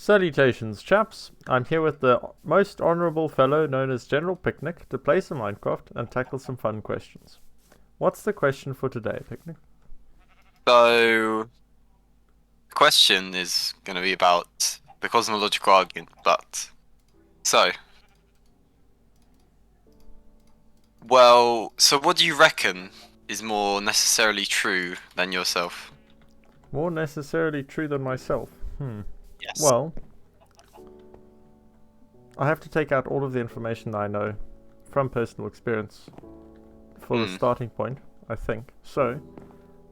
Salutations, chaps. I'm here with the most honourable fellow known as General Picnic to play some Minecraft and tackle some fun questions. What's the question for today, Picnic? So, the question is going to be about the cosmological argument, so what do you reckon is more necessarily true than yourself? More necessarily true than myself. Yes. Well, I have to take out all of the information that I know from personal experience for the starting point, I think. So,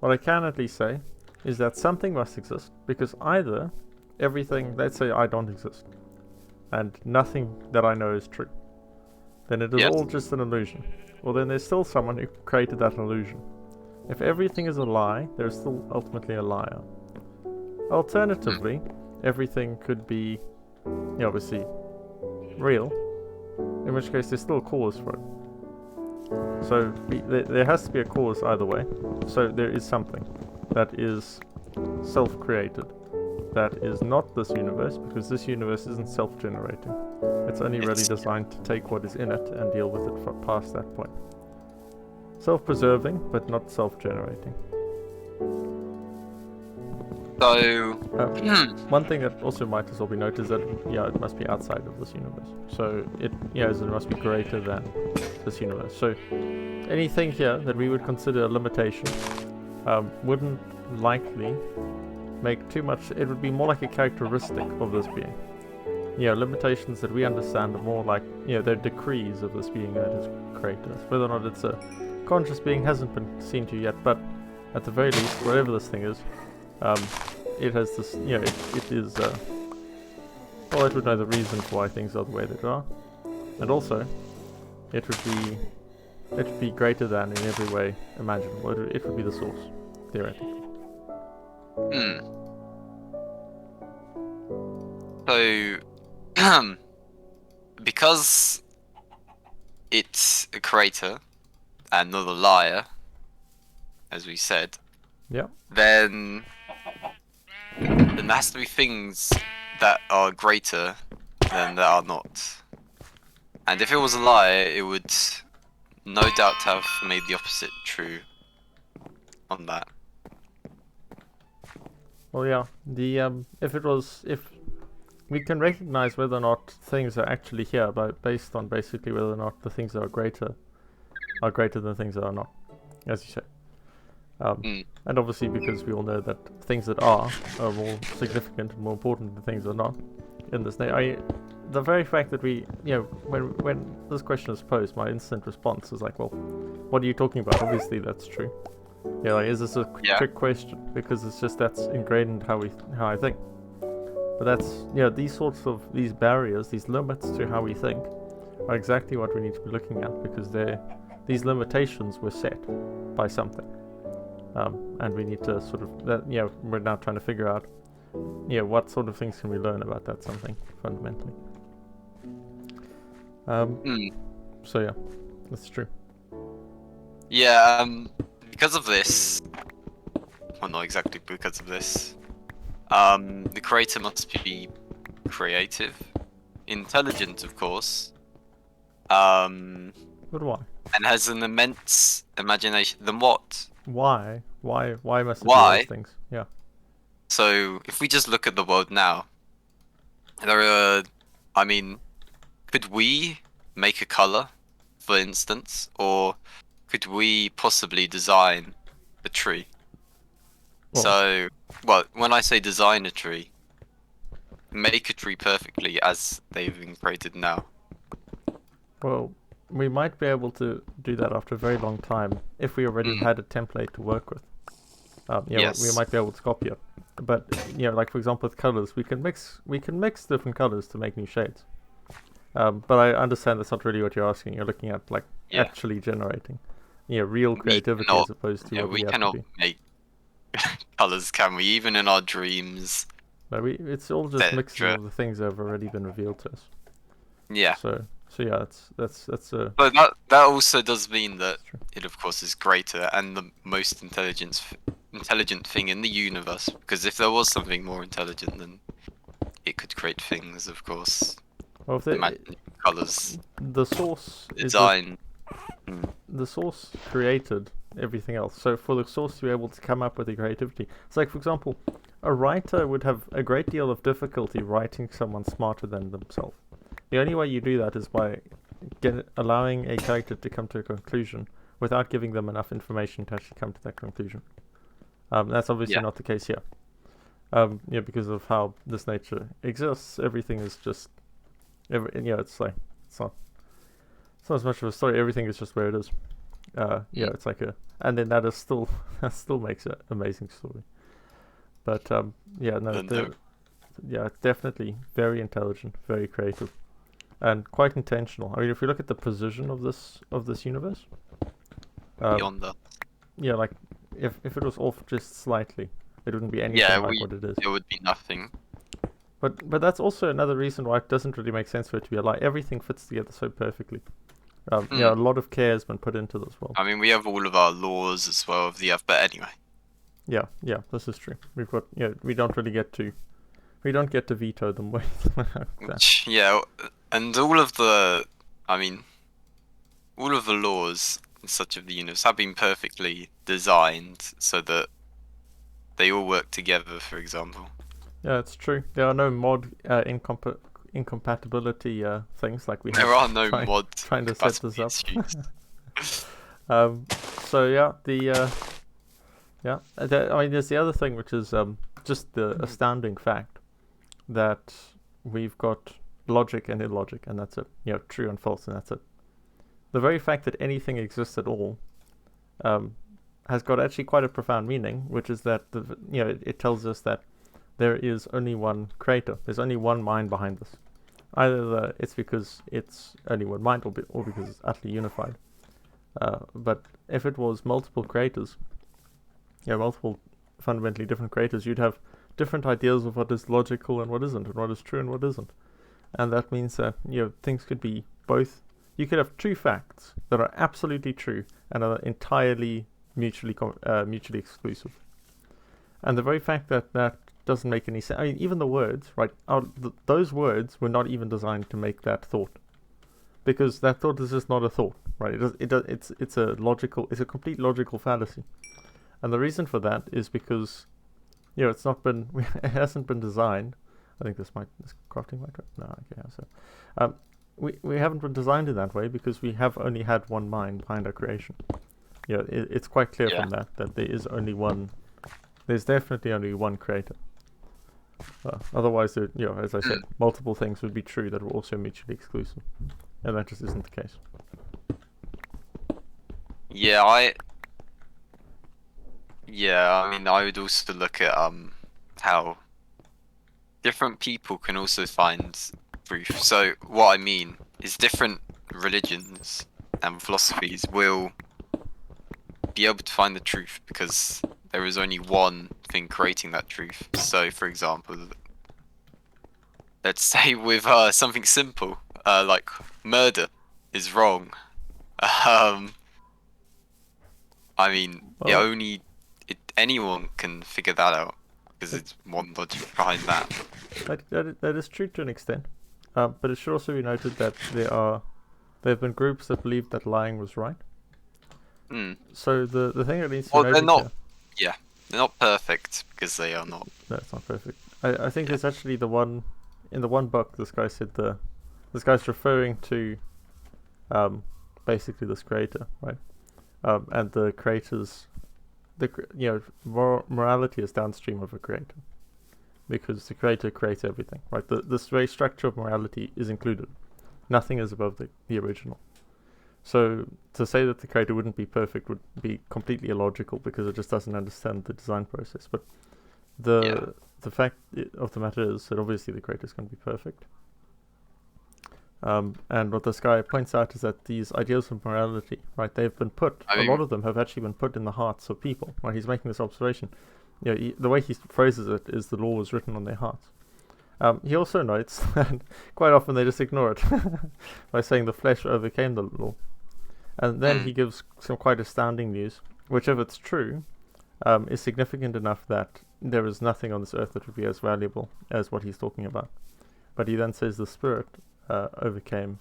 what I can at least say is that something must exist, because either everything, let's say I don't exist, and nothing that I know is true, then it is Yes. all just an illusion. Well, then there's still someone who created that illusion. If everything is a lie, there's still ultimately a liar. Alternatively, everything could be, obviously, real, in which case there's still a cause for it. So there has to be a cause either way. So there is something that is self-created, that is not this universe, because this universe isn't self-generating. It's only really designed to take what is in it and deal with it past that point. Self-preserving, but not self-generating. So, one thing that also might as well be noted is that it must be outside of this universe. So it must be greater than this universe. So anything here that we would consider a limitation wouldn't likely make too much. It would be more like a characteristic of this being. Limitations that we understand are more like, they're decrees of this being that has created us. Whether or not it's a conscious being hasn't been seen to yet, but at the very least, whatever this thing is, it has this, it is, well, it would know the reasons why things are the way they are. And also, it would be greater than in every way imaginable. It would be the source, theoretically. So, because it's a creator and not a liar, as we said, then there has to be things that are greater than that are not. And if it was a liar, it would no doubt have made the opposite true on that. Well, yeah, if we can recognize whether or not things are actually here based on basically whether or not the things that are greater than things that are not, as you say. And obviously, because we all know that things that are more significant and more important than things that are not in this day. The very fact that we, when this question is posed, my instant response is like, well, what are you talking about? Obviously, that's true. Is this a trick question? Because it's just that's ingrained in how I think. But that's, these barriers, these limits to how we think, are exactly what we need to be looking at, because these limitations were set by something. And we need to sort of, we're now trying to figure out, what sort of things can we learn about that something, fundamentally. So yeah, that's true. Yeah, because of this, well, not exactly because of this, the creator must be creative, intelligent, of course, but why? and has an immense imagination. Then what? Why? Why must it be those things? Yeah. So, if we just look at the world now, could we make a color, for instance, or could we possibly design a tree? Well, when I say design a tree, make a tree perfectly as they've been created now. Well, we might be able to do that after a very long time if we already had a template to work with. Yes. We might be able to copy it. But like for example with colors, we can mix different colors to make new shades. But I understand that's not really what you're asking. You're looking at actually generating, real creativity as opposed to what we have cannot to be. make colors, can we? Even in our dreams. No, it's all just mixes of the things that have already been revealed to us. Yeah. So yeah, that's a. But that also does mean that it of course is greater and the most intelligent thing in the universe. Because if there was something more intelligent, then it could create things, of course. Well, if imagine colors. The source design. The source created everything else. So for the source to be able to come up with the creativity, it's like, for example, a writer would have a great deal of difficulty writing someone smarter than themselves. The only way you do that is by allowing a character to come to a conclusion without giving them enough information to actually come to that conclusion. That's obviously not the case here. Because of how this nature exists, everything is just, it's not as much of a story. Everything is just where it is. It's like and then that still makes an amazing story. But it's definitely very intelligent, very creative, and quite intentional. I mean, if you look at the position of this universe, beyond that, like if it was off just slightly, it wouldn't be anything like what it is. It would be nothing. But that's also another reason why it doesn't really make sense for it to be a lie. Everything fits together so perfectly. A lot of care has been put into this world. I mean, we have all of our laws as well of the Earth, but anyway. Yeah, this is true. We've got, we don't get to veto them. And all of the laws and such of the universe have been perfectly designed so that they all work together, for example. Yeah, it's true. There are no mod incompatibility things like we have. There are no mods trying to set this up. There's the other thing, which is just the astounding fact that we've got logic and illogic, and that's it. True and false, and that's it. The very fact that anything exists at all has got actually quite a profound meaning, which is that it tells us that there is only one creator. There's only one mind behind this. Either it's because it's only one mind, or because it's utterly unified. But if it was multiple creators, multiple fundamentally different creators, you'd have different ideas of what is logical and what isn't, and what is true and what isn't. And that means that things could be both. You could have two facts that are absolutely true and are entirely mutually exclusive. And the very fact that doesn't make any sense. I mean, even the words, right? Those words were not even designed to make that thought, because that thought is just not a thought, right? It's a complete logical fallacy, and the reason for that is because, it hasn't been designed. I think this crafting might. No, okay, so, we haven't been designed in that way because we have only had one mind behind our creation. It's quite clear from that there is only one. There's definitely only one creator. Otherwise, as I said, multiple things would be true that were also mutually exclusive, and that just isn't the case. I would also look at how different people can also find truth. So what I mean is different religions and philosophies will be able to find the truth because there is only one thing creating that truth. So, for example, let's say with something simple, like murder is wrong. Anyone can figure that out because it's one logic behind that. That is true to an extent, but it should also be noted that there have been groups that believe that lying was right. So the thing that needs to be noted they're not. Yeah, they're not perfect because they are not. No, it's not perfect. I think it's actually in the one book. This guy said this guy's referring to, basically this creator, right? And the creators, morality is downstream of a creator, because the creator creates everything, right? This very structure of morality is included. Nothing is above the original. So to say that the creator wouldn't be perfect would be completely illogical because it just doesn't understand the design process. But the fact of the matter is that obviously the creator is going to be perfect. And what this guy points out is that these ideals of morality, right, they've been a lot of them have actually been put in the hearts of people. Right, he's making this observation. The way he phrases it is the law was written on their hearts. He also notes that quite often they just ignore it by saying the flesh overcame the law. And then he gives some quite astounding news, which if it's true, is significant enough that there is nothing on this earth that would be as valuable as what he's talking about. But he then says the spirit overcame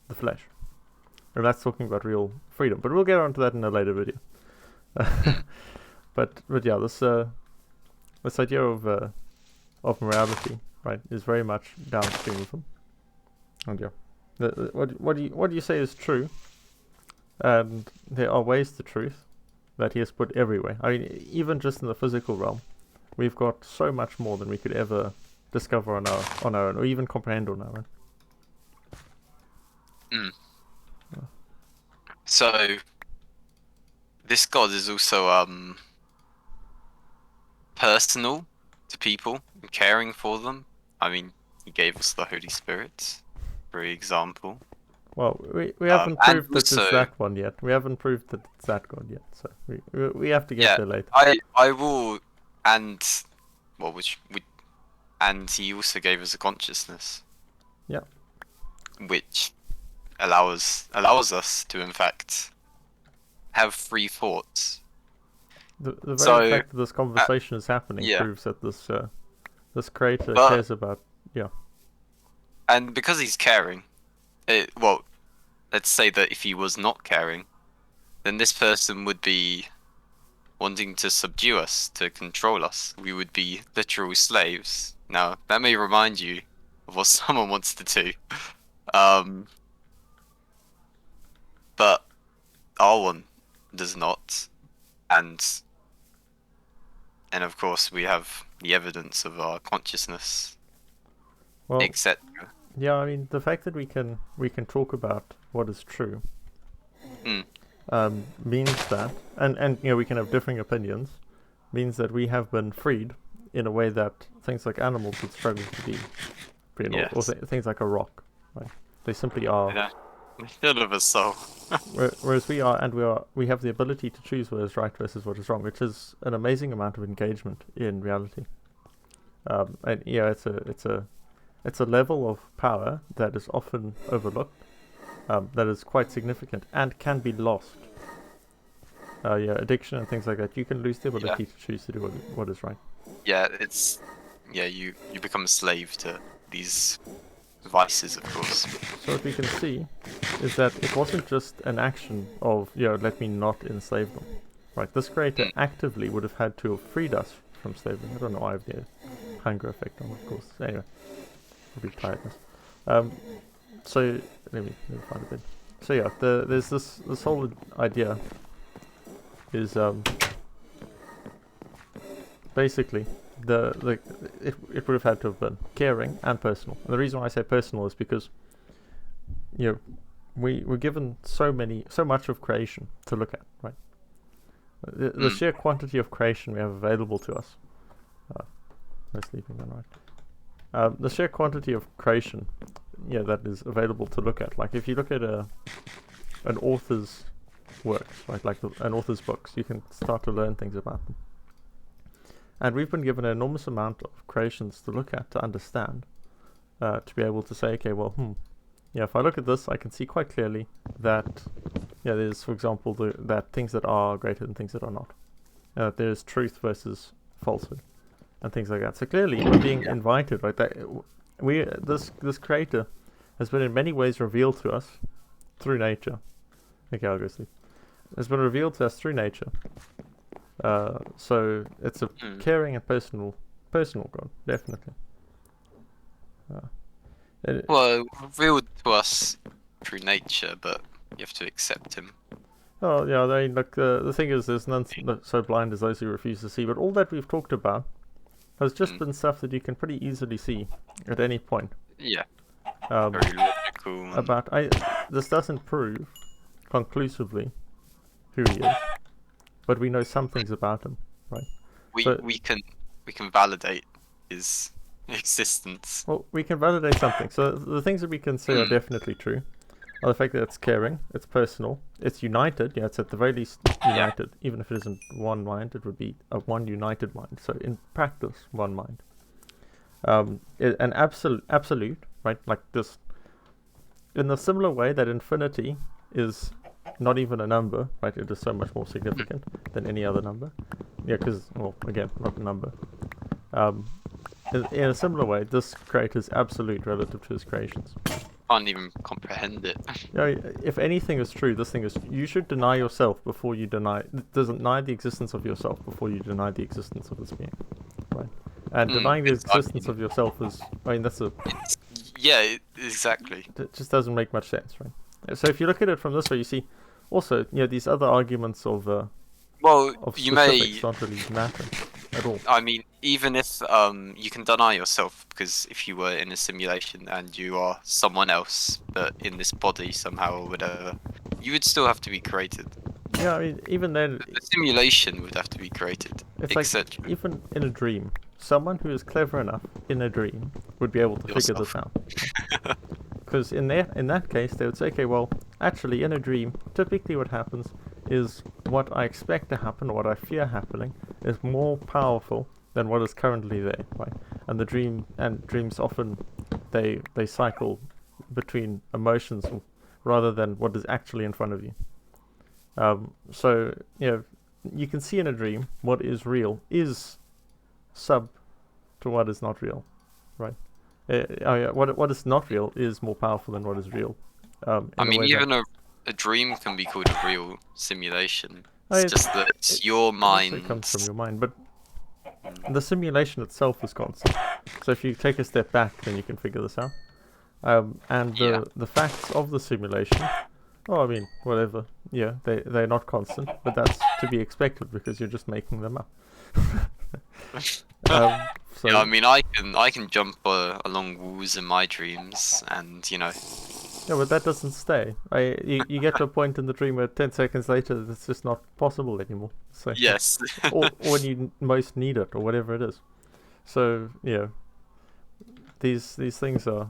the flesh. And that's talking about real freedom. But we'll get onto that in a later video. but yeah, this idea of morality, right, is very much downstream of him. And yeah, what do you say is true? And there are ways to truth that he has put everywhere. I mean, even just in the physical realm, we've got so much more than we could ever discover on our own, or even comprehend on our own. Yeah. So this God is also personal to people and caring for them. I mean, he gave us the Holy Spirit, for example. Well, we haven't proved that it's that one yet. We haven't proved that it's that God yet, so we have to get there later. I will, and and he also gave us a consciousness. Yeah. Which allows us to, in fact, have free thoughts. The very fact that this conversation is happening proves that this creator cares about, And because he's caring, let's say that if he was not caring, then this person would be wanting to subdue us, to control us. We would be literal slaves. Now, that may remind you of what someone wants to do. But our one does not. And of course we have the evidence of our consciousness, etc. Yeah, I mean, the fact that we can talk about what is true means that, and we can have differing opinions, means that we have been freed in a way that things like animals would struggle to be free, or things like a rock, right? They simply are. Yeah. None of us soul. Whereas we have the ability to choose what is right versus what is wrong, which is an amazing amount of engagement in reality. And it's a level of power that is often overlooked, that is quite significant and can be lost. Addiction and things like that. You can lose the ability to choose to do what is right. Yeah, you become a slave to these vices, of course. So what we can see is that it wasn't just an action of, let me not enslave them. Right, this creator actively would have had to have freed us from slavery. I don't know why I have the hunger effect on, of course. Anyway, probably tiredness. So let me find a bit. So there's this whole idea is basically it would have had to have been caring and personal. And the reason why I say personal is because we were given so much of creation to look at, right? The sheer quantity of creation we have available to us. No sleeping on right. The sheer quantity of creation, that is available to look at. Like if you look at an author's works, right? Like an author's books, you can start to learn things about them. And we've been given an enormous amount of creations to look at, to understand, to be able to say, okay, well, if I look at this, I can see quite clearly that, there's, for example, that things that are greater than things that are not. There's truth versus falsehood, and things like that. So clearly, we're being invited, right? This creator has been in many ways revealed to us through nature. Okay, I'll go sleep. Has been revealed to us through nature. So it's a caring and personal God, definitely. Revealed to us through nature, but you have to accept him. Oh yeah, the thing is, there's none so blind as those who refuse to see. But all that we've talked about has just been stuff that you can pretty easily see at any point. Yeah. Very logical. This doesn't prove conclusively who he is, but we know some things about him, right? We can validate his existence. Well, we can validate something. So the things that we can say are definitely true are the fact that it's caring, it's personal, it's united. Yeah, it's at the very least united. Even if it isn't one mind, it would be a one united mind. So in practice, one mind. An absolute, right? Like this, in a similar way that infinity is not even a number, right? It is so much more significant than any other number. Yeah, because, well, again, not a number. In a similar way, this creator is absolute relative to his creations. Can't even comprehend it. If anything is true, this thing is. You should deny yourself before you deny the existence of yourself before you deny the existence of this being, right? And denying the existence of yourself is. I mean, that's a. Yeah, exactly. It just doesn't make much sense, right? So if you look at it from this way, you see, also, these other arguments of. Well, of you may don't really matter at all. I mean, even if you can deny yourself, because if you were in a simulation and you are someone else, but in this body somehow or whatever, you would still have to be created. Yeah, I mean, even then, the simulation would have to be created. It's like even in a dream, someone who is clever enough in a dream would be able to figure this out. Because in that case, they would say, okay, well, actually, in a dream, typically what happens is what I expect to happen, or what I fear happening, is more powerful than what is currently there, right? And dreams often they cycle between emotions rather than what is actually in front of you. So you can see in a dream what is real is sub to what is not real, right? What is not real is more powerful than what is real. I mean, even a dream can be called a real simulation. It's just that it's your mind. It comes from your mind, but the simulation itself is constant. So if you take a step back, then you can figure this out. And the facts of the simulation, I mean, whatever. Yeah, they're not constant, but that's to be expected because you're just making them up. So I mean, I can jump along walls in my dreams, and Yeah, but that doesn't stay. You get to a point in the dream where 10 seconds later it's just not possible anymore. So yes. or when you most need it, or whatever it is. So these things are.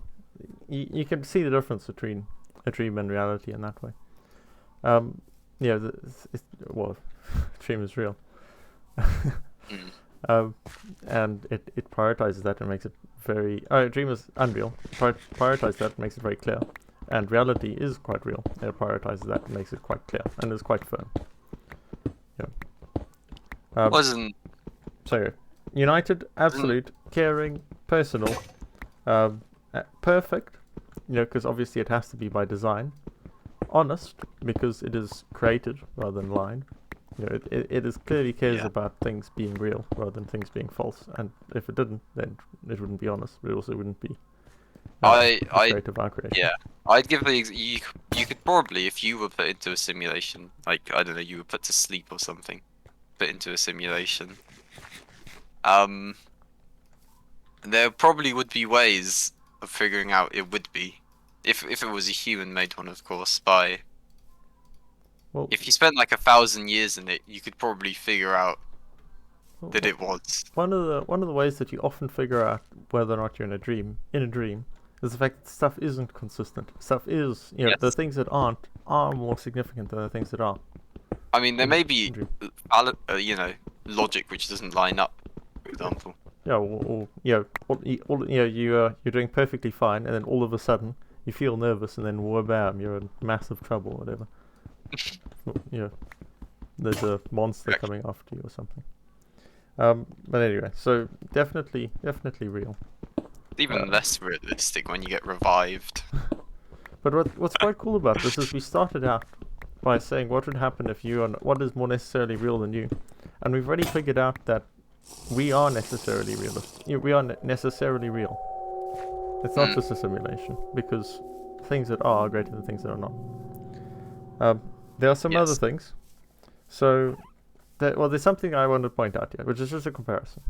You can see the difference between a dream and reality in that way. Dream is real. And it prioritizes that and makes it very. Dream is unreal. Prioritize that and makes it very clear. And reality is quite real. It prioritizes that and makes it quite clear and is quite firm. Yeah. Wasn't. So, united, absolute, caring, personal, perfect. Because obviously it has to be by design. Honest, because it is created rather than lying. It is clearly cares about things being real rather than things being false. And if it didn't, then it wouldn't be honest. But it also wouldn't be. Yeah, I'd give you could probably, if you were put into a simulation, like I don't know, you were put to sleep or something, put into a simulation. There probably would be ways of figuring out it would be, if it was a human-made one, of course. If you spent like 1,000 years in it, you could probably figure out that it was. One of the ways that you often figure out whether or not you're in a dream is the fact that stuff isn't consistent. Stuff is, the things that are more significant than the things that are. I mean, there may be, logic which doesn't line up, for example. Yeah, you're doing perfectly fine, and then all of a sudden you feel nervous, and then whabam, you're in massive trouble, or whatever. There's a monster coming after you or something. But anyway, so definitely real. Even less realistic when you get revived. But what's quite cool about this is we started out by saying what would happen if what is more necessarily real than you, and we've already figured out that we are necessarily realistic. We are necessarily real. It's not just a simulation, because things that are greater than things that are not. There are some other things. So, there's something I want to point out here, which is just a comparison.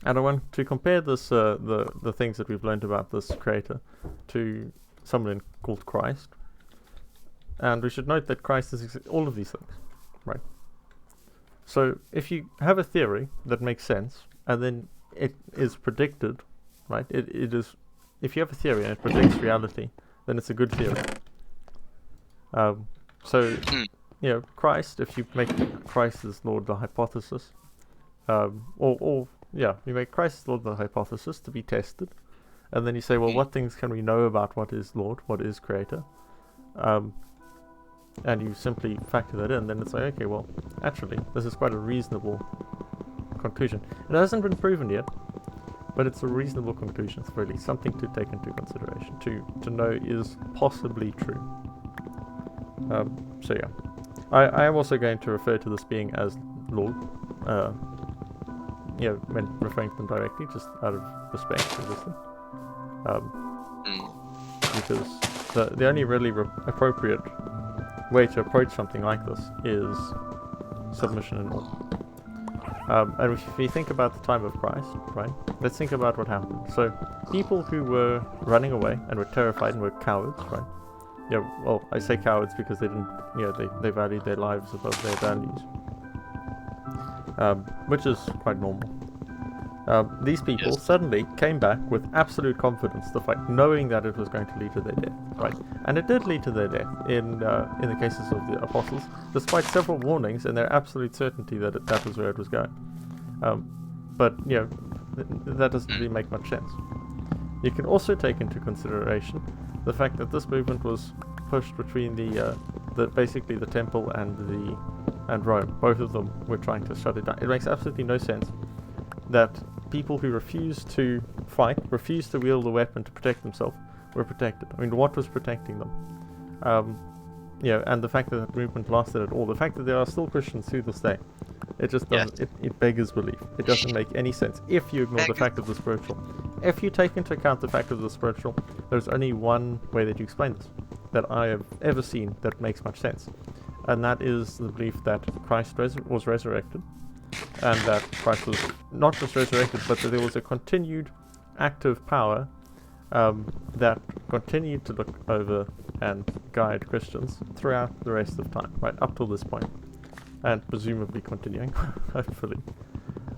And I want to compare this, the things that we've learned about this creator, to someone called Christ. And we should note that Christ is all of these things, right? So if you have a theory that makes sense, and then it is predicted, right? It is. If you have a theory and it predicts reality, then it's a good theory. Christ. If you make Christ as Lord the hypothesis, you make Christ Lord the hypothesis to be tested, and then you say, well, what things can we know about what is Lord, what is Creator? and you simply factor that in, then it's like, okay, well, actually, this is quite a reasonable conclusion. It hasn't been proven yet, but it's a reasonable conclusion. It's really something to take into consideration, to know is possibly true. So yeah, I am also going to refer to this being as Lord, when referring to them directly, just out of respect, obviously. Because the only really appropriate way to approach something like this is submission and all. And if you think about the time of Christ, right, let's think about what happened. So, people who were running away and were terrified and were cowards, right? Yeah, well, I say cowards because they didn't, they valued their lives above their values. Which is quite normal. These people suddenly came back with absolute confidence to fight, knowing that it was going to lead to their death, right? And it did lead to their death in the cases of the apostles, despite several warnings and their absolute certainty that that was where it was going. But that doesn't really make much sense. You can also take into consideration the fact that this movement was pushed between basically the temple and Rome. Both of them were trying to shut it down. It makes absolutely no sense that people who refused to fight, refused to wield a weapon to protect themselves, were protected. I mean, what was protecting them? And the fact that that movement lasted at all, the fact that there are still Christians to this day, it just doesn't, it beggars belief. It doesn't make any sense if you ignore the fact of the spiritual. If you take into account the fact of the spiritual, there's only one way that you explain this, that I have ever seen that makes much sense. And that is the belief that Christ was resurrected, and that Christ was not just resurrected, but that there was a continued active power that continued to look over and guide Christians throughout the rest of time, right up till this point, and presumably continuing, hopefully.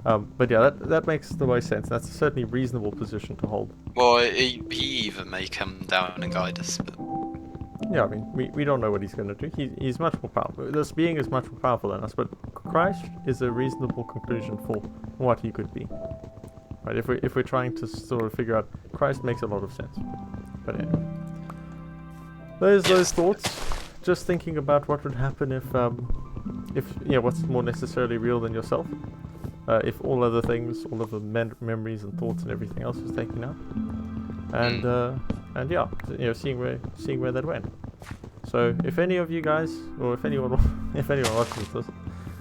But yeah, that makes the most sense. That's a certainly reasonable position to hold. Well, he even may come down and guide us, but... Yeah, I mean, we don't know what he's going to do. He's much more powerful. This being is much more powerful than us, but Christ is a reasonable conclusion for what he could be. Right? If we're trying to sort of figure out, Christ makes a lot of sense. But anyway, those thoughts. Just thinking about what would happen if what's more necessarily real than yourself. If all other things, all of the memories and thoughts and everything else was taken out. And yeah, seeing where that went. So if any of you guys, or if anyone watches this,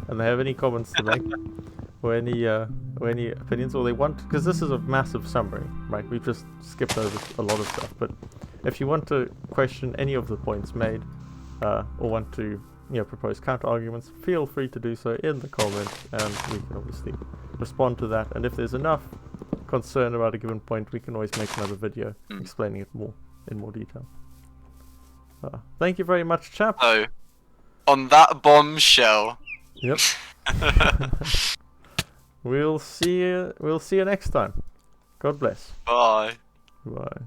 and they have any comments to make, or any opinions, or they want, because this is a massive summary, right? We've just skipped over a lot of stuff. But if you want to question any of the points made, or want to propose counter arguments, feel free to do so in the comments, and we can obviously respond to that. And if there's enough concern about a given point, we can always make another video explaining it in more detail. Thank you very much, chap. So, on that bombshell. Yep. We'll see you next time. God bless. Bye. Bye.